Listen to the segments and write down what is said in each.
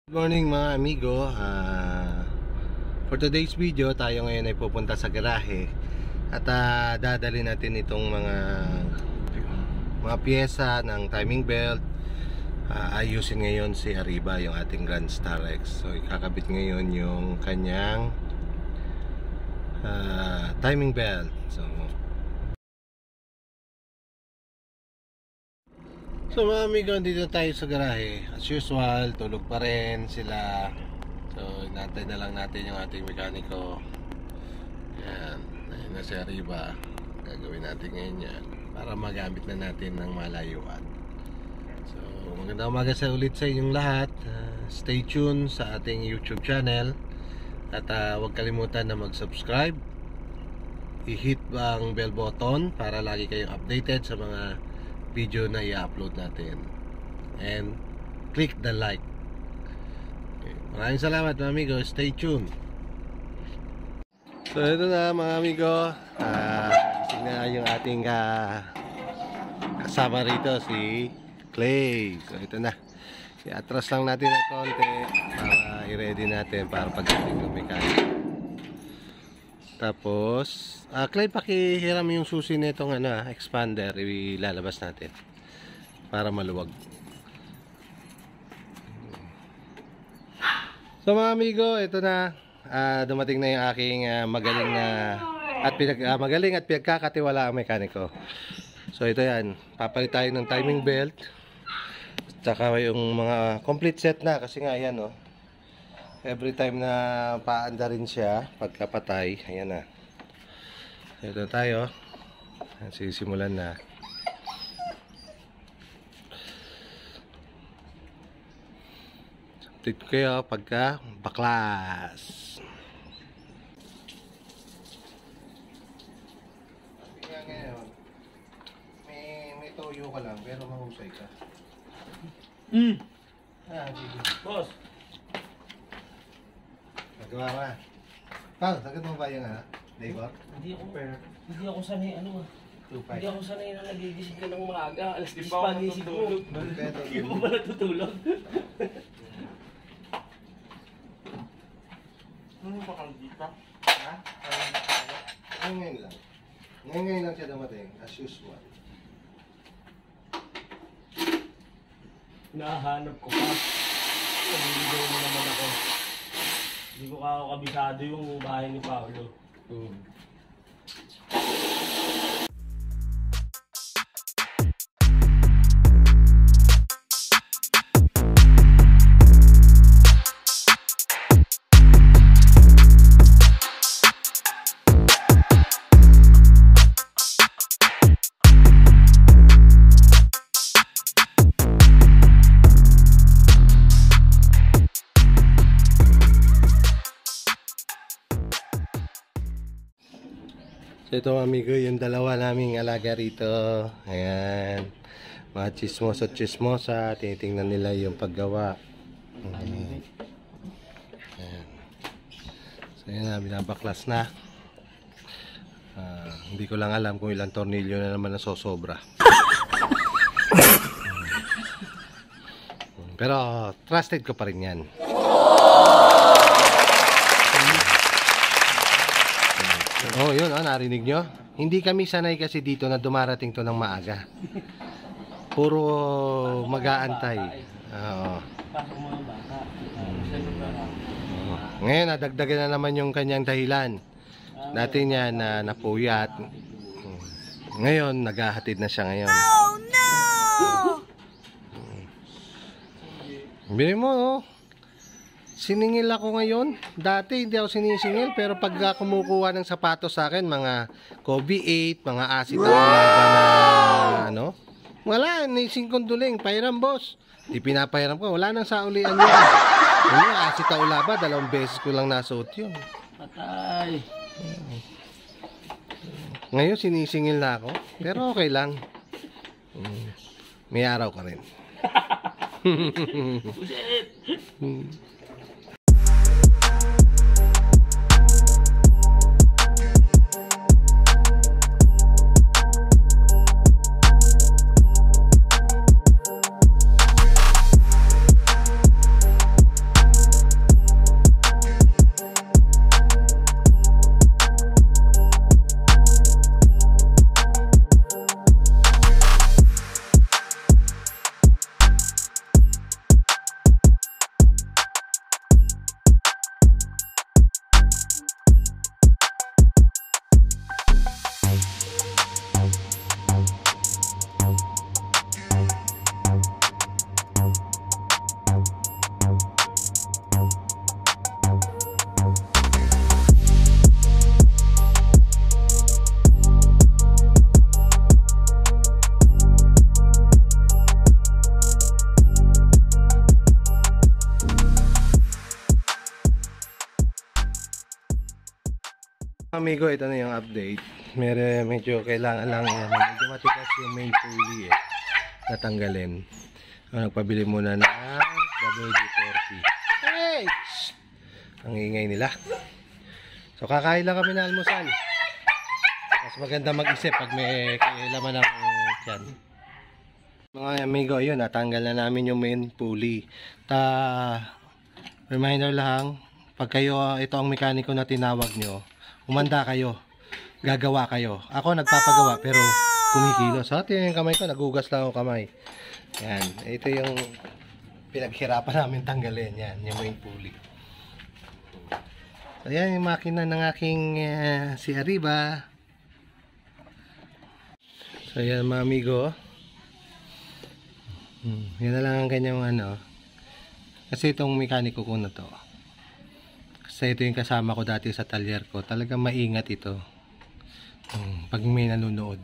Good morning mga amigo. For today's video, tayo ngayon ay pupunta sa garahe at dadali natin itong mga pyesa ng timing belt. Ayusin ngayon si Arriba, yung ating Grand Star X. So ikakabit ngayon yung kanyang timing belt. So mga amigo, dito tayo sa garahe. As usual, tulog pa rin sila. So inantay na lang natin yung ating mekaniko. Yan, ayun na si Arriba. Gagawin natin ngayon yan para magamit na natin ng malayuan. So magandang umaga sa ulit sa inyong lahat. Stay tuned sa ating YouTube channel. At huwag kalimutan na mag-subscribe. I-hit ang bell button para lagi kayong updated sa mga video na i-upload natin. And click the like. Okay. Maraming salamat mga amigo. Stay tuned. So ito na mga amigo. Tingnan yung ating kasama rito, si Clay. So ito na. I-atras lang natin ng konti para i-ready natin para pagdating ng mechanic. Tapos Clay, pakihiram yung susi nitong expander, ilalabas natin para maluwag. So mga amigo, ito na, dumating na yung aking magaling at pinagkakatiwala ang mekaniko. So ito yan, papalit tayo ng timing belt, tsaka yung mga complete set na, kasi nga yan every time na paanda rin siya pagkapatay. Ayan na. Ito tayo. Sisimulan na. Update ko kayo pagka baklas. Ngayon, may toyo ka lang pero mahusay ka. Sige. Boss! Nagawa ka. Pao, sagad mo ba yung labor? Hindi ako sanay 2.5. Hindi ako sanay na nagigising ka ng maaga. Alas 10 Di ba ako pagising mo. natutulog? Hindi mo ba natutulog? Ano ba kang dita? Ha? Ngayon lang. Ngayon lang siya dumating, as usual. Hinahanap ko pa. Naliligaw mo naman ako. Hindi ko kabisado yung bahay ni Paolo. So ito amigo, yung dalawa naming alaga rito. Ayan. Mga chismoso at chismosa. Tinitingnan nila yung paggawa. Ayan. So yan na, binabaklas na. Hindi ko lang alam kung ilang tornilyo na naman nasosobra. Pero trusted ko pa rin yan. Oh, yun, narinig nyo? Hindi kami sanay kasi dito na dumarating to ng maaga. Puro mag-aantay. Oo. Ngayon, nadagdagan na naman yung kanyang dahilan. Dati niya na napuyat. Ngayon, naghahatid na siya ngayon. Oh, no! Bili mo, siningil ako ngayon. Dati hindi ako sinisingil, pero pag kumukuha ng sapatos sa akin, mga Kobe 8, mga Asita Ulaba na wala, naising konduling, pahiram boss. Di pinapahiram ko, wala nang saulian yun. Yung Asita Ulaba, 2 beses ko lang nasuot yun. Patay! Ngayon sinisingil na ako, pero okay lang. May araw ka rin. Buset! Amigo, ito na yung update. Medyo kailangan lang medyo matigas yung main pulley natanggalin. Nagpabili muna ng WD-40. Hey! Ang ingay nila. So kakain lang kami na almusal. Mas maganda mag-isip pag may laman ng tiyan. Mga amigo, yun, natanggal na namin yung main pulley. Reminder lang, pag kayo, ito ang mekaniko na tinawag nyo, umanda kayo, gagawa kayo. Ako nagpapagawa pero kumikilos. So, ito yung kamay ko, nagugas lang ako kamay. Yan, ito yung pinaghirapan namin tanggalin. Yan, yung main pulley. So, yan yung makina ng aking si Arriba. So, yan mga amigo. Yan na lang ang kanyang kasi itong mekaniko ko na to. Kasi ito yung kasama ko dati sa talyer ko. Talagang maingat ito. Pag may nanonood.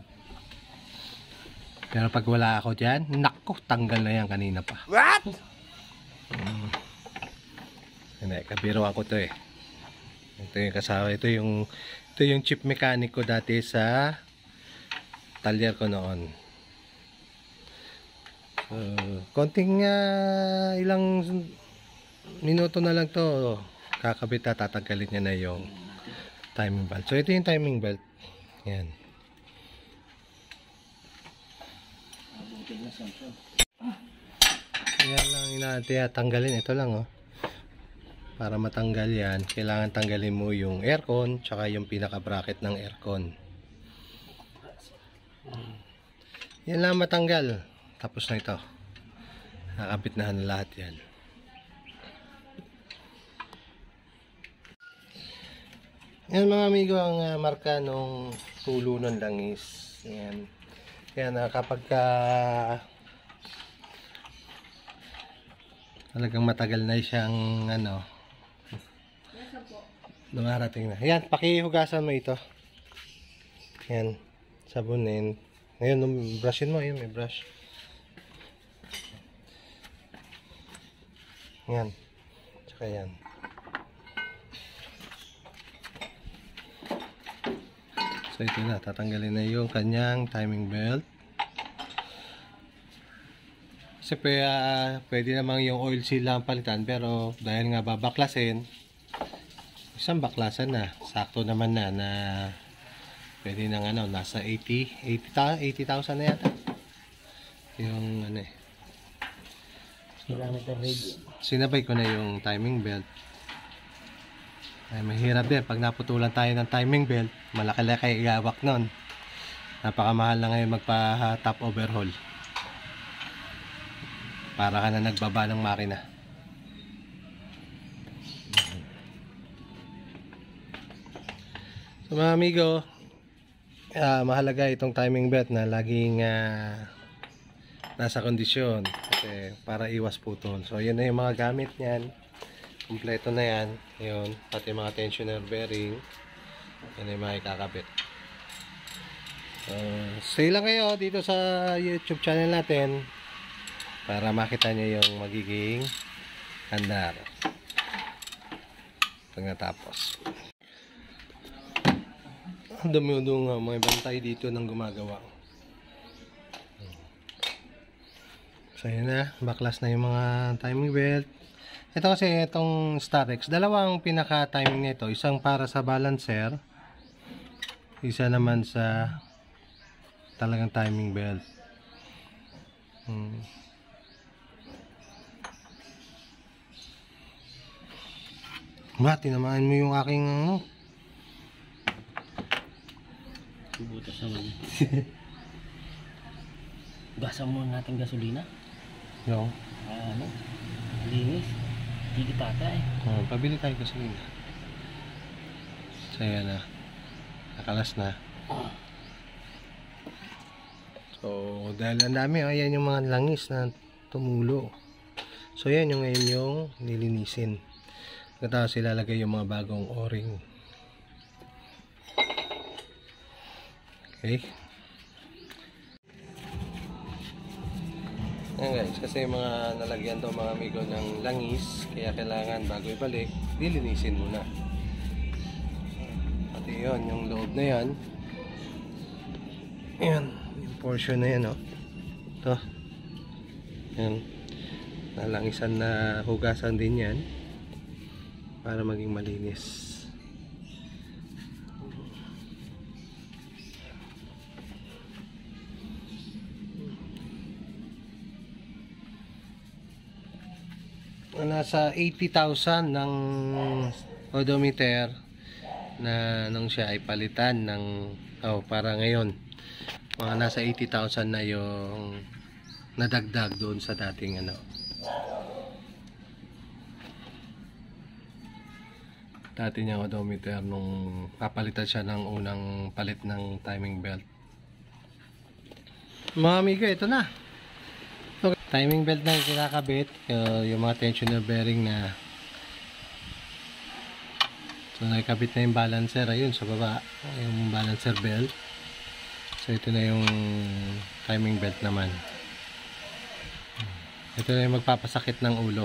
Pero pag wala ako dyan, naku, tanggal na yan kanina pa. What? Kabiro ako to eh. Ito yung kasama. Ito yung chief mechanic ko dati sa talyer ko noon. So, konting ilang minuto na lang to. Kakabit na, tatanggalin niya na yung timing belt. So, ito yung timing belt. Yan. Yan lang yung tanggalin. Ito lang, oh. Para matanggal yan, kailangan tanggalin mo yung aircon, tsaka yung pinaka-bracket ng aircon. Yan lang matanggal. Tapos na ito. Nakabit na lahat yan. Yan mga amigo ang marka nung tulo ng langis. Yan. Yan kapag talagang matagal na siyang dumarating na. Yan, pakihugasan mo ito. Yan, sabunin. Ngayon, brushin mo. Yan, may brush. Yan. Tsaka yan. So ito na, tatanggalin na yung kanyang timing belt. Kasi pwede namang yung oil seal lang palitan, pero dahil nga babaklasin, isang baklasan na. Sakto naman na pwede nang nasa 80,000 na yata. Yung sinabay ko na yung timing belt. Ay, mahirap din pag naputulan tayo ng timing belt, malaki-laki igawak nun. Napakamahal na ngayon magpa top overhaul para ka na nagbaba ng makina. So mga amigo, mahalaga itong timing belt na laging nasa kondisyon kasi para iwas putol. So yun na yung mga gamit niyan. Kompleto na yan. Yun, pati mga tensioner bearing. Yan yung mga ikakabit. Stay lang kayo dito sa YouTube channel natin para makita nyo yung magiging andar pag natapos. Dumi-dumi nga, may bantay dito ng gumagawa. So yun na, baklas na yung mga timing belt. Ito kasi itong Starex, dalawang pinaka-timing nito, isang para sa balancer, isa naman sa talagang timing belt. Tinamaan mo yung aking butas naman. Gasan muna natin gasolina. yung Linis. Hindi tata eh. Pabili tayo gasolina. So yan na. Nakalas na. So dahil ang dami, ayan yung mga langis na tumulo. So yan yung ngayon yung nilinisin. Tapos ilalagay yung mga bagong o-ring. Okay. Ayan guys, kasi mga nalagyan daw mga amigo ng langis, kaya kailangan bago ibalik, dilinisin muna. Pati yun, yung loob na yan. Ayan, yung portion na yan, oh. Ito. Ayan. Nalangisan na hugasan din yan para maging malinis. Nasa 80,000 ng odometer na nung siya ay palitan ng para ngayon mga nasa 80,000 na yung nadagdag doon sa dating dati niyang odometer nung papalitan siya ng unang palit ng timing belt. Mga amigo, ito na. Okay. Timing belt na kinakabit, yung mga tensioner bearing na. So nakikabit na yung balancer, ayun sa baba, yung balancer belt. So ito na yung timing belt naman. Ito na yung magpapasakit ng ulo.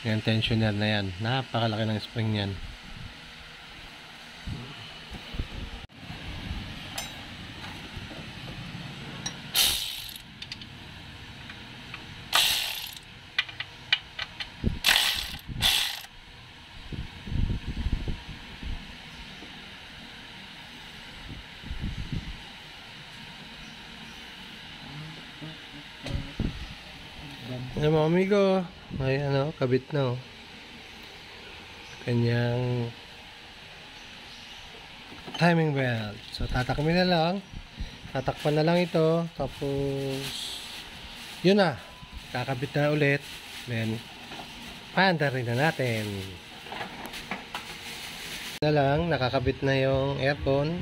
Yung tensioner na yan, napakalaki ng spring yan. Ayan mga amigo, ay kabit na kanyang timing belt. So tatakmin na lang, tatakpan na lang ito, tapos yun na, kakabit na ulit, then paandarin na natin na lang, nakakabit na yung aircon.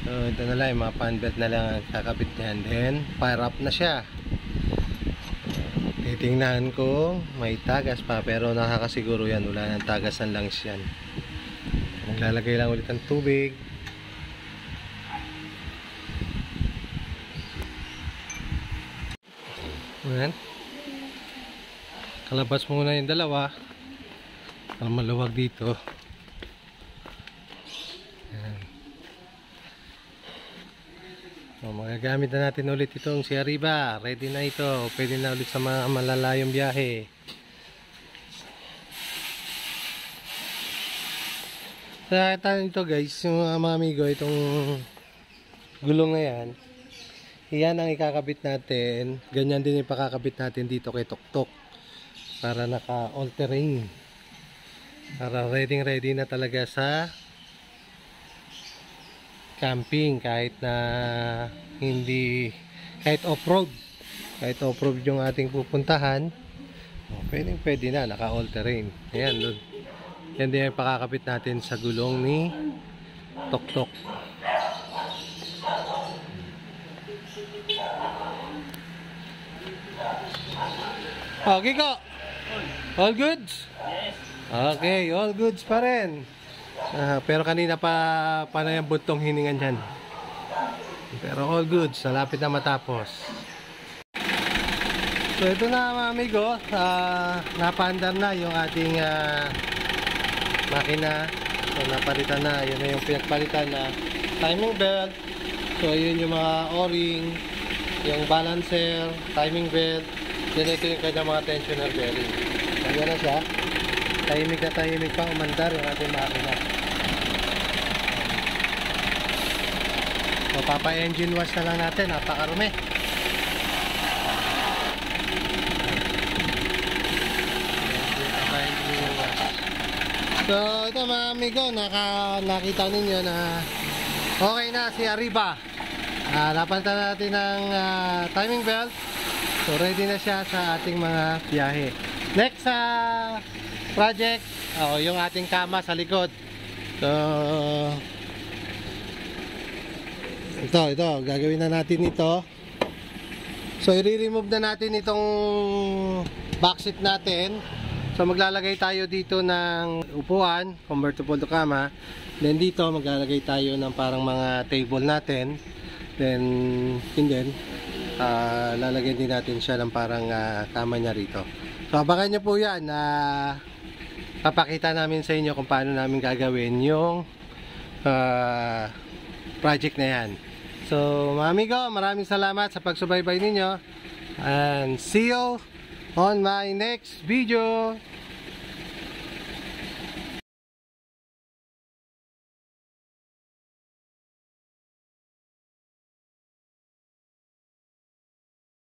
So ito na lang, yung mga fan belt na lang ang kakabit niyan, then fire up na siya. Titingnan ko, may tagas pa, pero nakakasiguro yan, wala nang tagasan lang siyan. Maglalagay lang ulit ng tubig. Ayan. Kalabas muna yung dalawa para maluwag dito. Ayan. So, magagamit na natin ulit itong si Arriba. Ready na ito. Pwede na ulit sa mga malalayong biyahe. So, nakita nito guys, yung mga amigo, itong gulong na yan. Yan ang ikakabit natin. Ganyan din yung pakakabit natin dito kay Tuktok. Para naka all terrain. Para ready na talaga sa camping, kahit na hindi, kahit off-road yung ating pupuntahan, pwede na, naka all terrain. Ayan, doon. Yan din yung pakakabit natin sa gulong ni Tuktok. Okay ko, all goods? Yes. Okay, all goods pa rin. Pero kanina pa na yung buntong hiningan dyan. Pero all goods, nalapit na matapos. So ito na mga amigo, napaandar na yung ating makina. So napalitan na, yun na yung pinagpalitan na timing belt. So yun yung mga o-ring, yung balancer, timing belt. Then ito yung kanyang mga tensioner bearing. Ayan na siya. Tahimik pang umandar yung ating makina. So, papa-engine wash na lang natin. Napakarumi. Papa-engine wash. So, ito mga amigo, nakita ninyo na okay na si Arriba. Napalitan natin ng timing belt. So, ready na siya sa ating mga biyahe. Next project, yung ating kama sa likod. So, ito, gagawin na natin ito. So, i-remove na natin itong backseat natin. So, maglalagay tayo dito ng upuan, convertible to kama. Then, dito, maglalagay tayo ng parang mga table natin. Then, lalagyan din natin siya ng parang kama niya rito. So, abangan nyo po yan. papakita namin sa inyo kung paano namin gagawin yung project na yan. So mga amigo, maraming salamat sa pagsubaybay ninyo and see you on my next video.